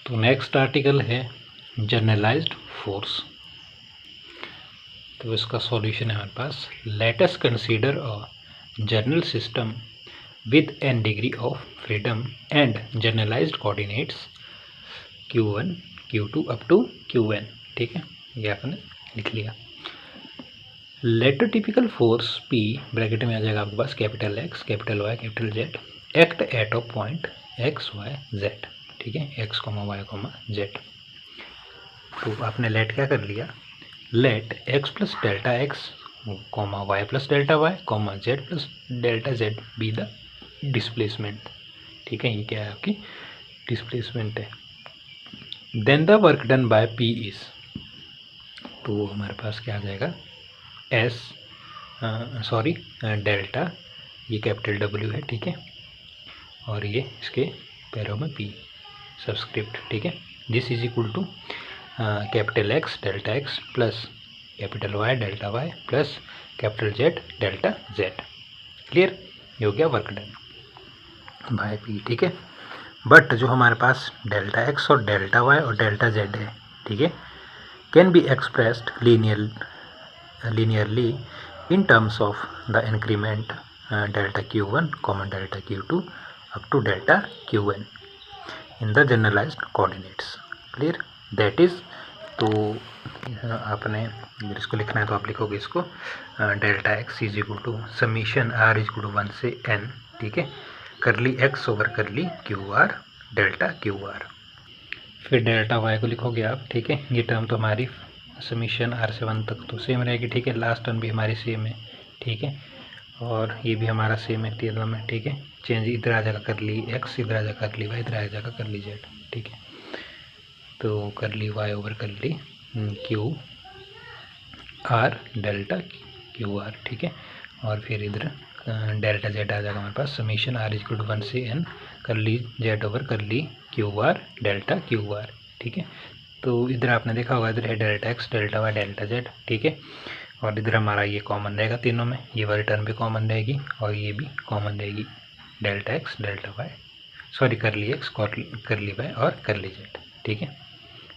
तो next article है generalized force. तो इसका सॉल्यूशन है हमारे पास, let us consider a general system with n degree of freedom and generalized coordinates q1 q2 up to qn। ठीक है, ये आपने लिख लिया। Letter typical force P bracket में आ जाएगा आपके पास capital X capital Y capital Z act at of point x y z। ठीक है, x, y, z। तो आपने लेट क्या कर लिया, let x plus delta x y plus delta y z plus delta z be the displacement. ठीक है, ये क्या है आपकी डिस्प्लेसमेंट है। Then the work done by P is, तो हमारे पास क्या आ जाएगा S सॉरी डेल्टा, ये कैपिटल W है। ठीक है, और ये इसके पैरों में P सबस्क्रिप्ट। ठीक है, this is equal to capital X delta X plus capital Y delta Y plus capital Z delta Z। Clear, ये हो गया वर्क डन बाय P। ठीक है, बट जो हमारे पास डेल्टा X और डेल्टा Y और डेल्टा Z है, ठीक है, can be expressed linearly in terms of the increment delta Q1 comma delta Q2 up to delta Qn in the generalised coordinates. Clear, that is, तो आपने अगर इसको लिखना है तो आप लिखोगे इसको delta X is equal to summation R is equal to 1 से n। ठीक है, curly X over curly QR delta QR, फिर डेल्टा Y को लिखोगे आप। ठीक है, ये टर्म तो हमारी समीशन R से 1 तक तो सेम रहेगी। ठीक है, लास्ट टर्म भी हमारी सेम है। ठीक है, और ये भी हमारा सेम है तीनों में। ठीक है, चेंज इधर आ जाएगा करली X, इधर आ जाएगा करली Y, इधर आ जाएगा करली Z। ठीक है, तो करली Y over curly QR delta QR। ठीक है, और फिर इधर डेल्टा Z आ जाएगा हमारे पास summation R is equal to 1 से n curly Z over curly QR delta QR। ठीक है, तो इधर आपने देखा होगा, इधर है delta X delta Y delta Z। ठीक है, और इधर हमारा ये कॉमन रहेगा तीनों में, ये वाली टर्म भी कॉमन रहेगी और ये भी कॉमन रहेगी, delta X delta Y sorry करली X करली Y और करली Z। ठीक है,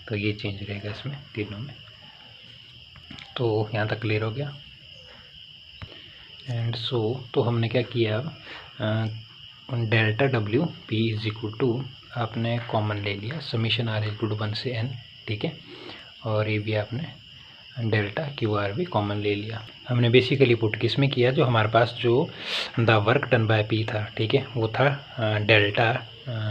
तो ये चेंज रहेगा इसमें तीनों में। तो यहाँ तक क्लियर हो गया। एंड सो तो हमने क्या किया, delta W P is equal to आपने कॉमन ले लिया summation R is equal to 1 से n। ठीक है, और ये भी आपने डेल्टा QR भी कॉमन ले लिया। हमने बेसिकली पुट किस में किया, जो हमारे पास जो the work done by P था, ठीक है, वो था delta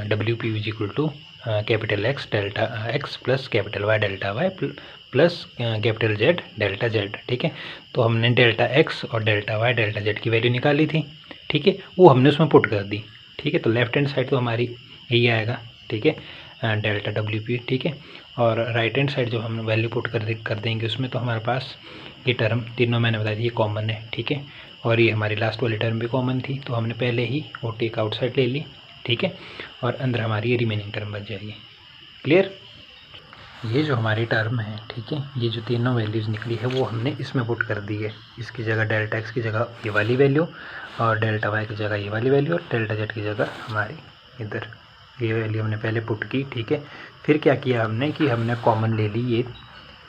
WP is equal to capital X delta X plus capital Y delta Y plus capital Z delta Z। ठीक है, तो हमने डेल्टा X और डेल्टा Y डेल्टा Z की वैल्यू निकाली थी। ठीक है, वो हमने उसमें पुट कर दी। ठीक है, तो लेफ्ट हैंड साइड तो हमारी यही आएगा। ठीक है, डेल्टा WP। ठीक है, और राइट हैंड साइड जो हम वैल्यू पुट कर देंगे उसमें, तो हमारे पास ये टर्म तीनों मैंने बता दी ये कॉमन है। ठीक है, और ये हमारी लास्ट वाली टर्म भी कॉमन थी, तो हमने पहले ही वो टेक आउट साइड ले ली। ठीक है, और अंदर हमारी ये रिमेनिंग टर्म बच जाएगी। क्लियर, ये जो हमारी टर्म है, ठीक है, ये जो तीनों वैल्यूज़ निकली है वो हमने इसमें पुट कर दी है। इसकी जगह डेल्टा X की जगह ये वाली वैल्यू, और डेल्टा Y की जगह ये वाली वैल्यू, और डेल्टा Z की जगह हमारी इधर ये वैल्यू हमने पहले पुट की। ठीक है, फिर क्या किया हमने कि हमने कॉमन ले ली, ये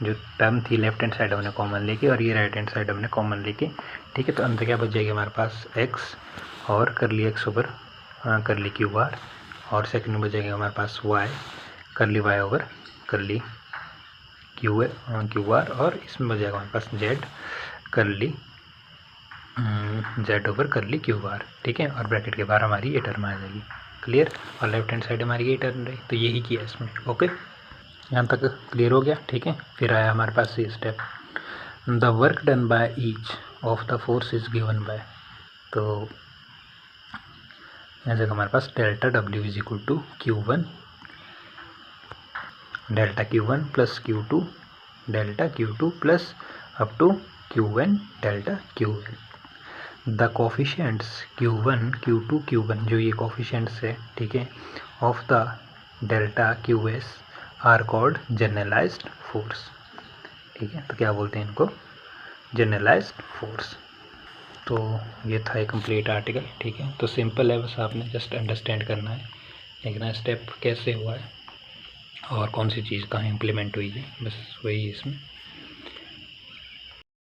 जो टर्म थी लेफ्ट हैंड साइड हमने कॉमन लेके, और ये राइट हैंड साइड हमने कॉमन लेके। ठीक है, तो अंदर क्या बच जाएगी हमारे पास X और करली X ओवर करली QR, और सेकंड में बच जाएगा हमारे पास Y करली Y ओवर करली QR, और इसमें बच जाएगा हमारे पास Z करली Z ओवर करली QR। ठीक है, और ब्रैकेट के बाहर हमारी ये टर्म आ जाएगी। क्लियर, और लेफ्ट हैंड साइड हमारी ये टर्म रही, तो यही किया इसमें। ओके, यहाँ तक क्लियर हो गया। ठीक है, फिर आया हमारे पास ये step, the work done by each of the force is given by, तो यहाँ जगह हमारे पास delta W is equal to Q1 delta Q1 plus Q2 delta Q2 plus up to Qn delta Qn। The coefficients Q1 Q2 Q1 जो ये coefficients है, ठीक है, of the delta QS are called generalized force. ठीक है, तो क्या बोलते हैं इनको, जनरलाइज्ड फोर्स। तो ये था एक कंप्लीट आर्टिकल। ठीक है, तो सिंपल है, बस आपने जस्ट अंडरस्टैंड करना है, देखना स्टेप कैसे हुआ है। और कौन सी चीज़ कहाँ इम्प्लीमेंट हुई है, बस वही इसमें